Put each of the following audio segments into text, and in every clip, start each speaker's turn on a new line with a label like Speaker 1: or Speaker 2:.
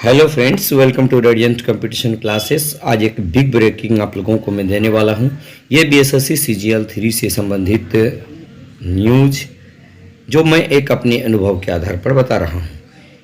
Speaker 1: Hello friends, welcome to Radiant Competition Classes. आज एक big breaking आप लोगों को मैं देने वाला हूं। ये बीएसएससी सीजीएल 3 से संबंधित न्यूज जो मैं एक अपने अनुभव के आधार पर बता रहा हूं।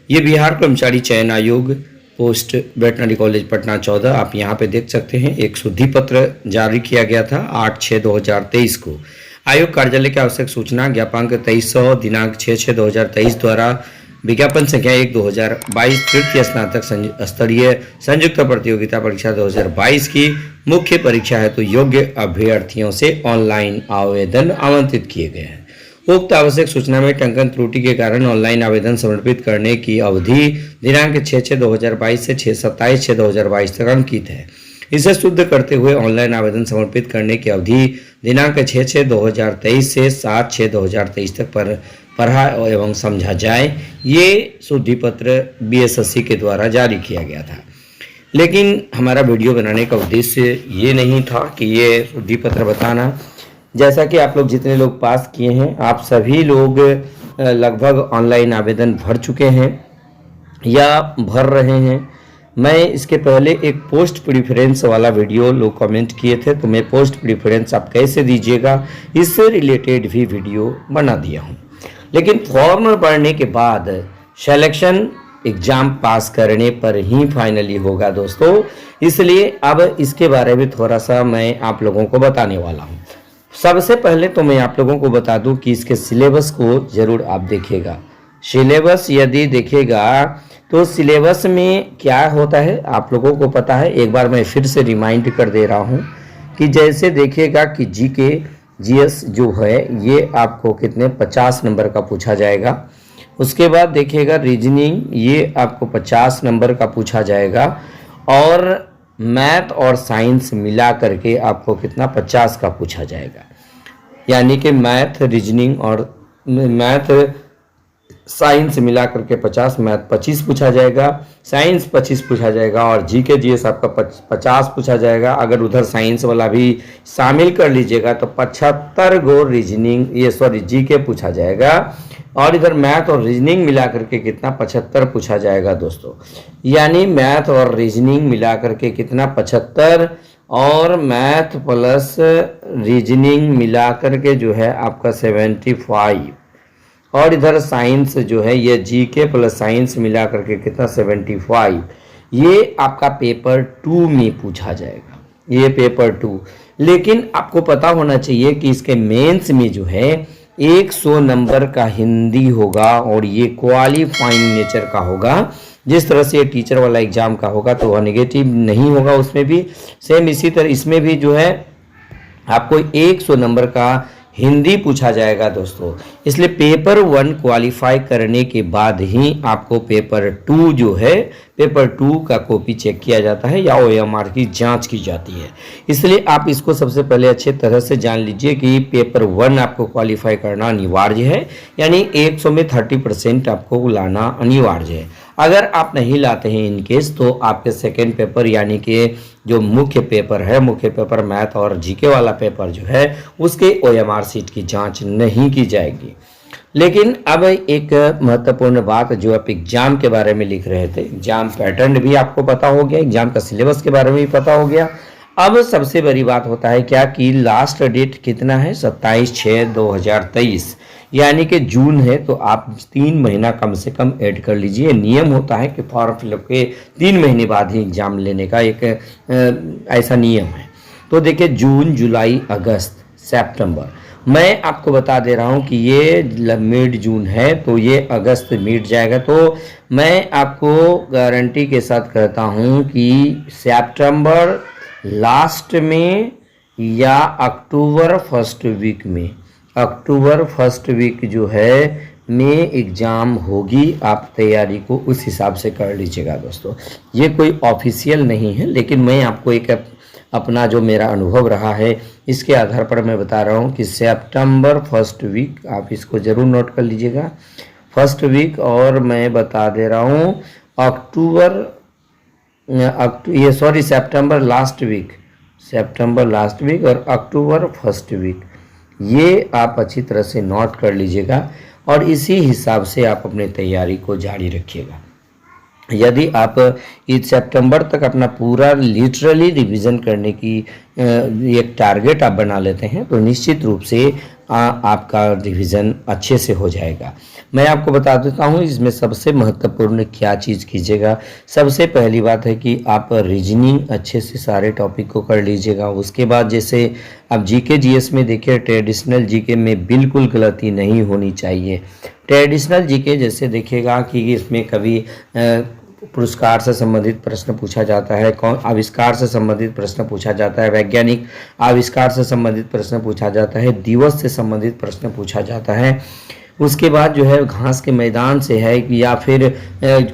Speaker 1: ये बिहार कर्मचारी चयन आयोग पोस्ट वेटनरी कॉलेज पटना 14, आप यहां पे देख सकते हैं। एक शुद्धि पत्र जारी किया गया था 8/6/2023 को। आयोग कार्यालय की आवश्यक सूचना ज्ञापांक 2300 दिनांक 6/6/2023 द्वारा विज्ञापन संख्या 1/2022 तृतीय स्नातक स्तरीय संयुक्त प्रतियोगिता परीक्षा 2022 की मुख्य परीक्षा है तो योग्य अभ्यर्थियों से ऑनलाइन आवेदन आमंत्रित किए गए हैं। उक्त आवश्यक सूचना में टंकन त्रुटि के कारण ऑनलाइन आवेदन समर्पित करने की अवधि दिनांक 6/6/2022 से 27/6/2022 तक अंकित है। इसे शुद्ध करते हुए ऑनलाइन आवेदन समर्पित करने की अवधि दिनांक 6/6/2023 से 7/6/2023 तक पर पढ़ा एवं समझा जाए। ये शुद्धि पत्र बीएसएससी के द्वारा जारी किया गया था, लेकिन हमारा वीडियो बनाने का उद्देश्य ये नहीं था कि ये शुद्धि पत्र बताना। जैसा कि आप लोग जितने लोग पास किए हैं, आप सभी लोग लगभग ऑनलाइन आवेदन भर चुके हैं या भर रहे हैं। मैं इसके पहले एक पोस्ट प्रिफरेंस वाला वीडियो लोग कमेंट किए थे, तो मैं पोस्ट प्रिफरेंस आप कैसे दीजिएगा इससे रिलेटेड भी वीडियो बना दिया हूँ। लेकिन फॉर्म भरने के बाद सिलेक्शन एग्ज़ाम पास करने पर ही फाइनली होगा दोस्तों, इसलिए अब इसके बारे में थोड़ा सा मैं आप लोगों को बताने वाला हूँ। सबसे पहले तो मैं आप लोगों को बता दूं कि इसके सिलेबस को ज़रूर आप देखिएगा। सिलेबस यदि देखिएगा तो सिलेबस में क्या होता है आप लोगों को पता है। एक बार मैं फिर से रिमाइंड कर दे रहा हूँ कि जैसे देखिएगा कि जीके जीएस जो है ये आपको कितने 50 नंबर का पूछा जाएगा। उसके बाद देखिएगा रीजनिंग, ये आपको 50 नंबर का पूछा जाएगा। और मैथ और साइंस मिला करके आपको कितना 50 का पूछा जाएगा। यानी कि मैथ रीजनिंग और मैथ साइंस मिला करके 50, मैथ 25 पूछा जाएगा, साइंस 25 पूछा जाएगा और जीके जीएस आपका 50 पूछा जाएगा। अगर उधर साइंस वाला भी शामिल कर लीजिएगा तो 75 गो रीजनिंग जीके पूछा जाएगा। और इधर मैथ और रीजनिंग मिला करके कितना 75 पूछा जाएगा दोस्तों। यानी मैथ और रीजनिंग मिला करके कितना 75 और मैथ प्लस रीजनिंग मिला करके जो है आपका 75। और इधर साइंस जो है ये जीके प्लस साइंस मिला करके कितना 75। ये आपका पेपर 2 में पूछा जाएगा, ये पेपर 2। लेकिन आपको पता होना चाहिए कि इसके मेंस में जो है 100 नंबर का हिंदी होगा और ये क्वालिफाइंग नेचर का होगा। जिस तरह से ये टीचर वाला एग्जाम का होगा तो वह नेगेटिव नहीं होगा, उसमें भी सेम इसी तरह इसमें भी जो है आपको 100 नंबर का हिंदी पूछा जाएगा दोस्तों। इसलिए पेपर 1 क्वालिफाई करने के बाद ही आपको पेपर 2 जो है पेपर 2 का कॉपी चेक किया जाता है या ओएमआर की जांच की जाती है। इसलिए आप इसको सबसे पहले अच्छे तरह से जान लीजिए कि पेपर 1 आपको क्वालिफाई करना अनिवार्य है। यानी 100 में 30% आपको लाना अनिवार्य है। अगर आप नहीं लाते हैं इन केस तो आपके सेकेंड पेपर यानी कि जो मुख्य पेपर है, मुख्य पेपर मैथ और जीके वाला पेपर जो है उसके ओएमआर सीट की जांच नहीं की जाएगी। लेकिन अब एक महत्वपूर्ण बात जो आप एग्जाम के बारे में लिख रहे थे, एग्जाम पैटर्न भी आपको पता हो गया, एग्जाम का सिलेबस के बारे में भी पता हो गया। अब सबसे बड़ी बात होता है क्या कि लास्ट डेट कितना है 27/6/2023 यानी कि जून है, तो आप 3 महीना कम से कम ऐड कर लीजिए। नियम होता है कि फॉर्म फिलअप के 3 महीने बाद ही एग्जाम लेने का एक ऐसा नियम है। तो देखिए जून, जुलाई, अगस्त, सितंबर, मैं आपको बता दे रहा हूं कि ये मिड जून है तो ये अगस्त मिट जाएगा। तो मैं आपको गारंटी के साथ कहता हूं कि सितंबर लास्ट में या अक्टूबर फर्स्ट वीक में, अक्टूबर फर्स्ट वीक जो है में एग्ज़ाम होगी। आप तैयारी को उस हिसाब से कर लीजिएगा दोस्तों। ये कोई ऑफिशियल नहीं है, लेकिन मैं आपको एक अपना जो मेरा अनुभव रहा है इसके आधार पर मैं बता रहा हूँ कि सितंबर फर्स्ट वीक, आप इसको ज़रूर नोट कर लीजिएगा फर्स्ट वीक। और मैं बता दे रहा हूँ सितंबर लास्ट वीक, सितंबर लास्ट वीक और अक्टूबर फर्स्ट वीक, ये आप अच्छी तरह से नोट कर लीजिएगा और इसी हिसाब से आप अपनी तैयारी को जारी रखिएगा। यदि आप इस सितंबर तक अपना पूरा लिटरली रिवीजन करने की एक टारगेट आप बना लेते हैं तो निश्चित रूप से आपका रिवीजन अच्छे से हो जाएगा। मैं आपको बता देता हूँ इसमें सबसे महत्वपूर्ण क्या चीज़ कीजिएगा। सबसे पहली बात है कि आप रीजनिंग अच्छे से सारे टॉपिक को कर लीजिएगा। उसके बाद जैसे आप जीके जीएस में देखिए, ट्रेडिशनल जीके में बिल्कुल गलती नहीं होनी चाहिए। ट्रेडिशनल जीके जैसे देखिएगा कि इसमें कभी पुरस्कार से संबंधित प्रश्न पूछा जाता है, कौन आविष्कार से संबंधित प्रश्न पूछा जाता है, वैज्ञानिक आविष्कार से संबंधित प्रश्न पूछा जाता है, दिवस से संबंधित प्रश्न पूछा जाता है। उसके बाद जो है घास के मैदान से है या फिर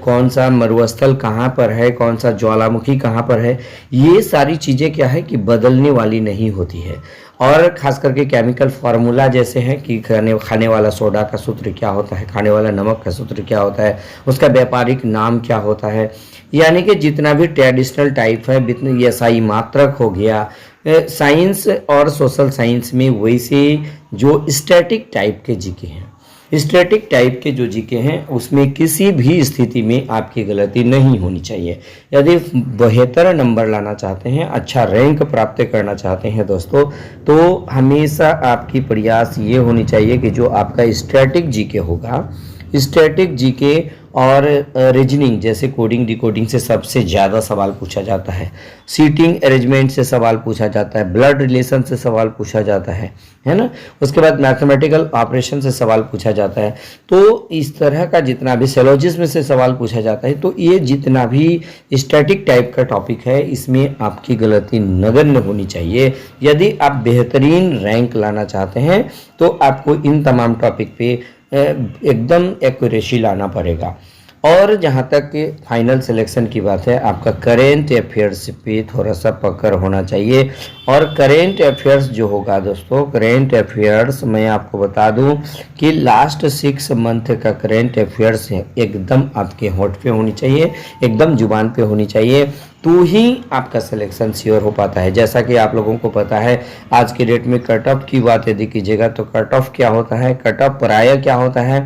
Speaker 1: कौन सा मरुस्थल कहाँ पर है, कौन सा ज्वालामुखी कहाँ पर है, ये सारी चीज़ें क्या है कि बदलने वाली नहीं होती है। और ख़ास करके केमिकल फार्मूला जैसे हैं कि खाने वाला सोडा का सूत्र क्या होता है, खाने वाला नमक का सूत्र क्या होता है, उसका व्यापारिक नाम क्या होता है, यानी कि जितना भी ट्रेडिशनल टाइप है, ये SI मात्रक हो गया। साइंस और सोशल साइंस में वैसे जो स्टैटिक टाइप के जीके हैं, स्टैटिक टाइप के जो जीके हैं उसमें किसी भी स्थिति में आपकी गलती नहीं होनी चाहिए। यदि बेहतर नंबर लाना चाहते हैं, अच्छा रैंक प्राप्त करना चाहते हैं दोस्तों, तो हमेशा आपकी प्रयास ये होनी चाहिए कि जो आपका स्टैटिक जीके होगा, स्टैटिक जीके और रीजनिंग जैसे कोडिंग डिकोडिंग से सबसे ज़्यादा सवाल पूछा जाता है, सीटिंग अरेंजमेंट से सवाल पूछा जाता है, ब्लड रिलेशन से सवाल पूछा जाता है ना। उसके बाद मैथमेटिकल ऑपरेशन से सवाल पूछा जाता है। तो इस तरह का जितना भी सिलोजिज्म से सवाल पूछा जाता है, तो ये जितना भी स्टैटिक टाइप का टॉपिक है इसमें आपकी गलती नगण्य होनी चाहिए। यदि आप बेहतरीन रैंक लाना चाहते हैं तो आपको इन तमाम टॉपिक पे एकदम एक्यूरेसी लाना पड़ेगा। और जहाँ तक फाइनल सिलेक्शन की बात है, आपका करेंट अफेयर्स पे थोड़ा सा पकड़ होना चाहिए। और करेंट अफेयर्स जो होगा दोस्तों, करेंट अफेयर्स मैं आपको बता दूं कि लास्ट 6 मंथ का करेंट अफेयर्स एकदम आपके होंठ पे होनी चाहिए, एकदम जुबान पे होनी चाहिए, तो ही आपका सिलेक्शन श्योर हो पाता है। जैसा कि आप लोगों को पता है आज के डेट में कट ऑफ की बात यदि कीजिएगा तो कट ऑफ क्या होता है, कट ऑफ प्राय क्या होता है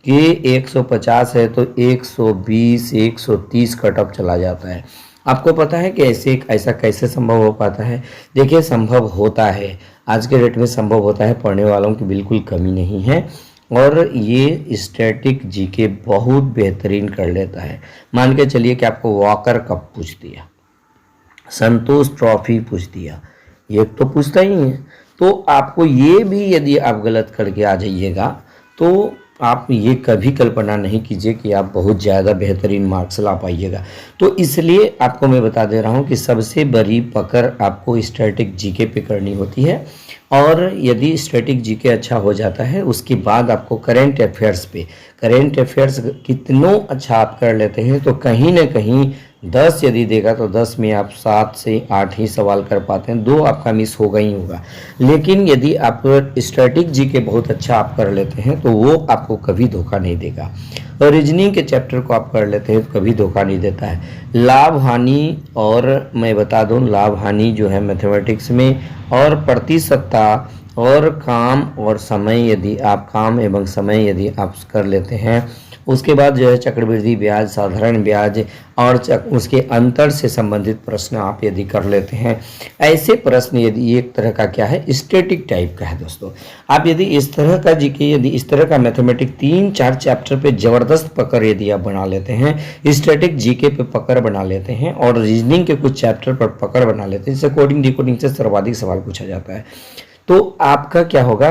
Speaker 1: कि 150 है तो 120 130 कट ऑफ चला जाता है। आपको पता है कि ऐसा कैसे संभव हो पाता है? देखिए, संभव होता है, आज के डेट में संभव होता है, पढ़ने वालों की बिल्कुल कमी नहीं है और ये स्टैटिक जीके बहुत बेहतरीन कर लेता है। मान के चलिए कि आपको वॉकर कप पूछ दिया, संतोष ट्रॉफी पूछ दिया, ये तो पूछता ही है, तो आपको ये भी यदि आप गलत करके आ जाइएगा तो आप ये कभी कल्पना नहीं कीजिए कि आप बहुत ज़्यादा बेहतरीन मार्क्स ला पाइएगा। तो इसलिए आपको मैं बता दे रहा हूँ कि सबसे बड़ी पकड़ आपको स्टैटिक जीके पे करनी होती है। और यदि स्टैटिक जीके अच्छा हो जाता है उसके बाद आपको करेंट अफेयर्स पे, करेंट अफेयर्स कितनों अच्छा आप कर लेते हैं तो कहीं ना कहीं 10 यदि देगा तो 10 में आप 7 से 8 ही सवाल कर पाते हैं, 2 आपका मिस होगा ही होगा। लेकिन यदि आप स्टैटिक जीके बहुत अच्छा आप कर लेते हैं तो वो आपको कभी धोखा नहीं देगा। और रीजनिंग के चैप्टर को आप कर लेते हैं तो कभी धोखा नहीं देता है। लाभ हानि, और मैं बता दूं लाभ हानि जो है मैथमेटिक्स में, और प्रतिशतता और काम और समय, यदि आप काम एवं समय यदि आप कर लेते हैं, उसके बाद जो है चक्रवृद्धि ब्याज, साधारण ब्याज और उसके अंतर से संबंधित प्रश्न आप यदि कर लेते हैं, ऐसे प्रश्न यदि एक तरह का क्या है स्टैटिक टाइप का है दोस्तों, आप यदि इस तरह का जीके, यदि इस तरह का मैथमेटिक्स 3-4 चैप्टर पे ज़बरदस्त पकड़ यदि आप बना लेते हैं, स्टैटिक जीके पे पकड़ बना लेते हैं और रीजनिंग के कुछ चैप्टर पर पकड़ बना लेते हैं, जैसे कोडिंग डिकोडिंग से सर्वाधिक सवाल पूछा जाता है, तो आपका क्या होगा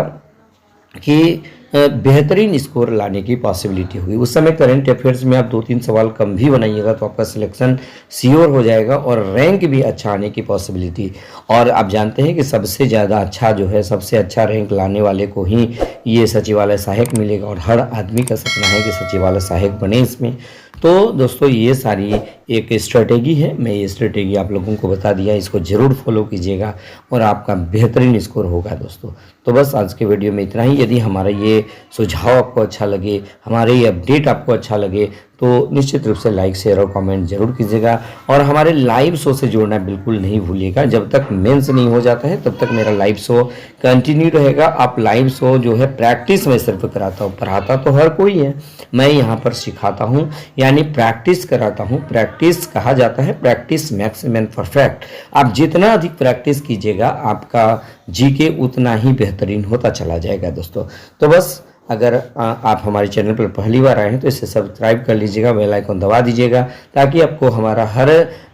Speaker 1: कि बेहतरीन स्कोर लाने की पॉसिबिलिटी होगी। उस समय करंट अफेयर्स में आप 2-3 सवाल कम भी बनाइएगा तो आपका सिलेक्शन श्योर हो जाएगा और रैंक भी अच्छा आने की पॉसिबिलिटी। और आप जानते हैं कि सबसे ज़्यादा अच्छा जो है, सबसे अच्छा रैंक लाने वाले को ही ये सचिवालय सहायक मिलेगा और हर आदमी का सपना है कि सचिवालय सहायक बने इसमें। तो दोस्तों ये सारी एक स्ट्रेटेजी है, मैं ये स्ट्रेटेजी आप लोगों को बता दिया, इसको ज़रूर फॉलो कीजिएगा और आपका बेहतरीन स्कोर होगा दोस्तों। तो बस आज के वीडियो में इतना ही। यदि हमारा ये सुझाव आपको अच्छा लगे, हमारे ये अपडेट आपको अच्छा लगे, तो निश्चित रूप से लाइक शेयर और कमेंट जरूर कीजिएगा। और हमारे लाइव शो से जुड़ना बिल्कुल नहीं भूलिएगा। जब तक मेंस नहीं हो जाता है तब तक मेरा लाइव शो कंटिन्यू रहेगा। आप लाइव शो जो है प्रैक्टिस में सिर्फ कराता हूँ, पढ़ाता तो हर कोई है, मैं यहाँ पर सिखाता हूँ, यानी प्रैक्टिस कराता हूँ। प्रैक्टिस कहा जाता है प्रैक्टिस मेक्स मैन परफेक्ट। आप जितना अधिक प्रैक्टिस कीजिएगा आपका जीके उतना ही बेहतरीन होता चला जाएगा दोस्तों। तो बस अगर आप हमारे चैनल पर पहली बार आए हैं तो इसे सब्सक्राइब कर लीजिएगा, बेल आइकन दबा दीजिएगा, ताकि आपको हमारा हर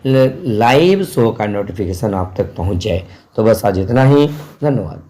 Speaker 1: लाइव शो का नोटिफिकेशन आप तक पहुंच जाए। तो बस आज इतना ही, धन्यवाद।